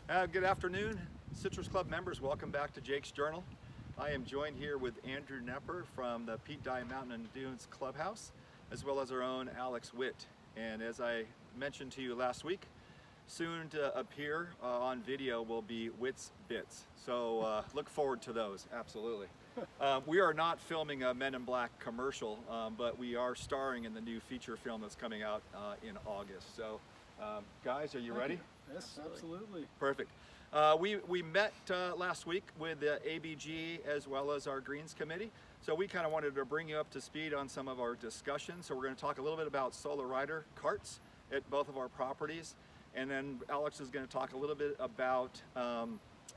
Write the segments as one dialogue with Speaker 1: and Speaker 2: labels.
Speaker 1: Good afternoon, Citrus Club members. Welcome back to Jake's Journal. I am joined here with Andrew Knepper from the Pete Dye Mountain and Dunes Clubhouse, as well as our own Alex Witt. And as I mentioned to you last week, soon to appear on video will be Witt's Bits. So look forward to those, absolutely. We are not filming a Men in Black commercial, but we are starring in the new feature film that's coming out in August. So guys, are you ready?
Speaker 2: Yes, absolutely.
Speaker 1: Perfect. We met last week with the ABG as well as our Greens Committee. So we kind of wanted to bring you up to speed on some of our discussions. So we're going to talk a little bit about Solar Rider carts at both of our properties. And then Alex is going to talk a little bit about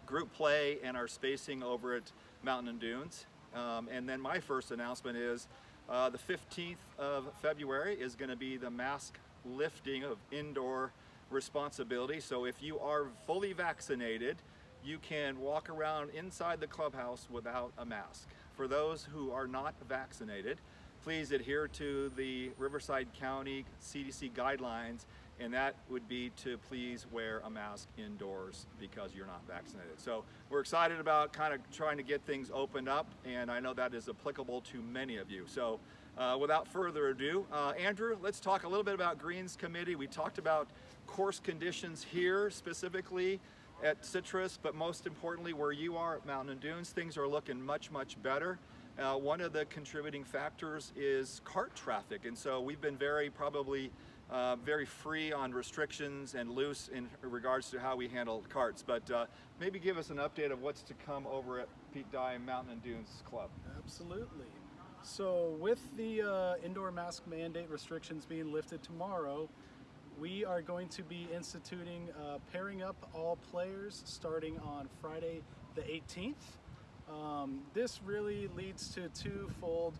Speaker 1: group play and our spacing over at Mountain and Dunes. And then my first announcement is the 15th of February is going to be the mask lifting of indoor responsibility. So if you are fully vaccinated, you can walk around inside the clubhouse without a mask. For those who are not vaccinated, please adhere to the Riverside County CDC guidelines, and that would be to please wear a mask indoors because you're not vaccinated. So we're excited about kind of trying to get things opened up, and I know that is applicable to many of you. So without further ado, Andrew, let's talk a little bit about Greens Committee. We talked about course conditions here specifically at Citrus, but most importantly where you are at Mountain and Dunes, things are looking much better. One of the contributing factors is cart traffic, and so we've been very free on restrictions and loose in regards to how we handle carts. But maybe give us an update of what's to come over at Pete Dye Mountain and Dunes Club.
Speaker 2: Absolutely. So with the indoor mask mandate restrictions being lifted tomorrow, we are going to be instituting pairing up all players starting on Friday the 18th. This really leads to twofold.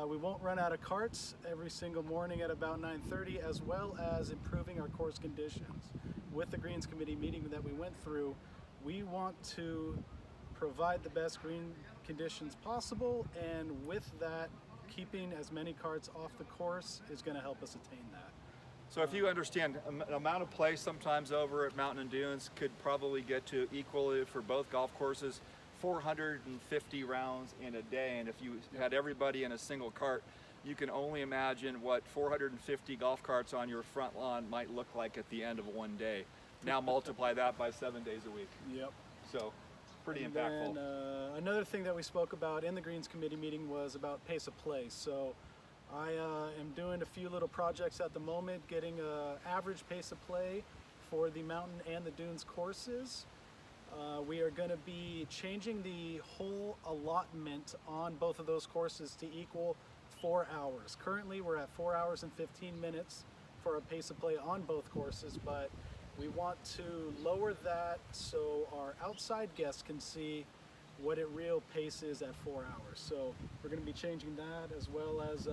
Speaker 2: We won't run out of carts every single morning at about 9:30, as well as improving our course conditions. With the Greens Committee meeting that we went through, we want to provide the best green conditions possible, and with that, keeping as many carts off the course is going to help us attain that.
Speaker 1: So if you understand, amount of play sometimes over at Mountain and Dunes could probably get to equal it for both golf courses, 450 rounds in a day. And if you had everybody in a single cart, you can only imagine what 450 golf carts on your front lawn might look like at the end of one day. Now multiply that by 7 days a week.
Speaker 2: Yep.
Speaker 1: So pretty
Speaker 2: and
Speaker 1: impactful.
Speaker 2: Then, another thing that we spoke about in the Greens Committee meeting was about pace of play. So I am doing a few little projects at the moment, getting an average pace of play for the Mountain and the Dunes courses. We are going to be changing the whole allotment on both of those courses to equal 4 hours. Currently we're at 4 hours and 15 minutes for a pace of play on both courses, but we want to lower that so our outside guests can see what a real pace is at 4 hours. So we're going to be changing that, as well as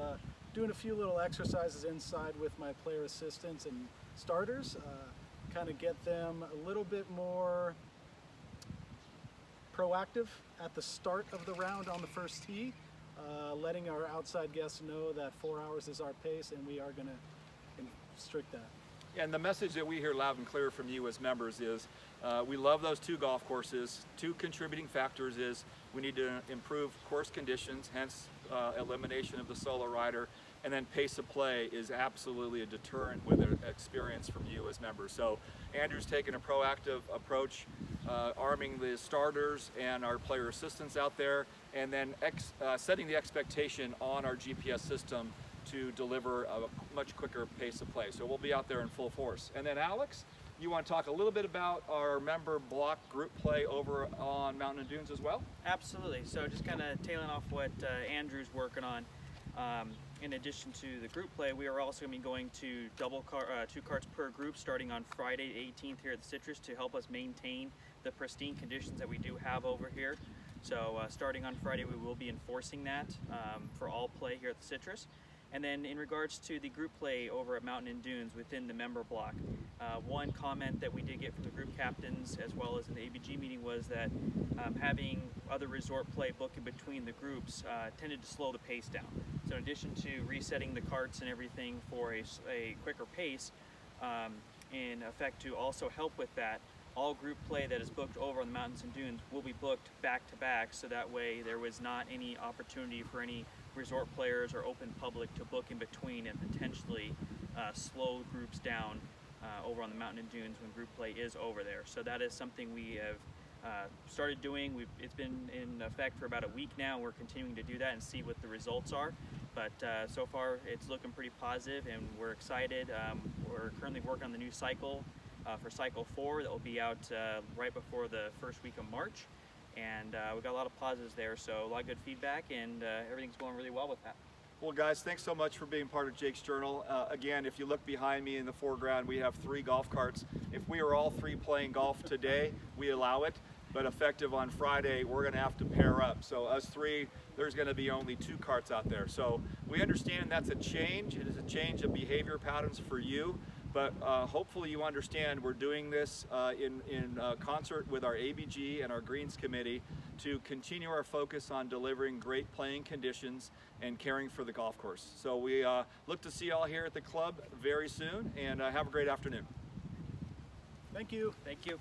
Speaker 2: doing a few little exercises inside with my player assistants and starters, kind of get them a little bit more proactive at the start of the round on the first tee, letting our outside guests know that 4 hours is our pace and we are going to restrict that.
Speaker 1: And the message that we hear loud and clear from you as members is we love those two golf courses. Two contributing factors is we need to improve course conditions, hence elimination of the Solar Rider, and then pace of play is absolutely a deterrent with an experience from you as members. So Andrew's taken a proactive approach, arming the starters and our player assistants out there, and then setting the expectation on our GPS system to deliver a much quicker pace of play. So we'll be out there in full force. And then Alex, you want to talk a little bit about our member block group play over on Mountain and Dunes as well?
Speaker 3: Absolutely. So just kind of tailing off what Andrew's working on. In addition to the group play, we are also going to be going to 2 carts per group starting on Friday the 18th here at the Citrus to help us maintain the pristine conditions that we do have over here. So starting on Friday, we will be enforcing that for all play here at the Citrus. And then in regards to the group play over at Mountain and Dunes within the member block, one comment that we did get from the group captains as well as in the ABG meeting was that having other resort play book in between the groups tended to slow the pace down. So in addition to resetting the carts and everything for a quicker pace, in effect to also help with that, all group play that is booked over on the mountains and dunes will be booked back to back, so that way there was not any opportunity for any resort players or open public to book in between and potentially slow groups down over on the mountain and dunes when group play is over there. So that is something we have started doing. It's been in effect for about a week now. We're continuing to do that and see what the results are. But so far it's looking pretty positive and we're excited. We're currently working on the new cycle for Cycle 4 that will be out right before the first week of March. And we've got a lot of positives there, so a lot of good feedback, and everything's going really well with that.
Speaker 1: Well, guys, thanks so much for being part of Jake's Journal. Again, if you look behind me in the foreground, we have 3 golf carts. If we were all 3 playing golf today, we allow it, but effective on Friday, we're going to have to pair up. So us 3, there's going to be only 2 carts out there. So we understand that's a change. It is a change of behavior patterns for you, but hopefully you understand we're doing this in concert with our ABG and our Greens Committee to continue our focus on delivering great playing conditions and caring for the golf course. So we look to see you all here at the club very soon, and have a great afternoon.
Speaker 2: Thank you.
Speaker 3: Thank you.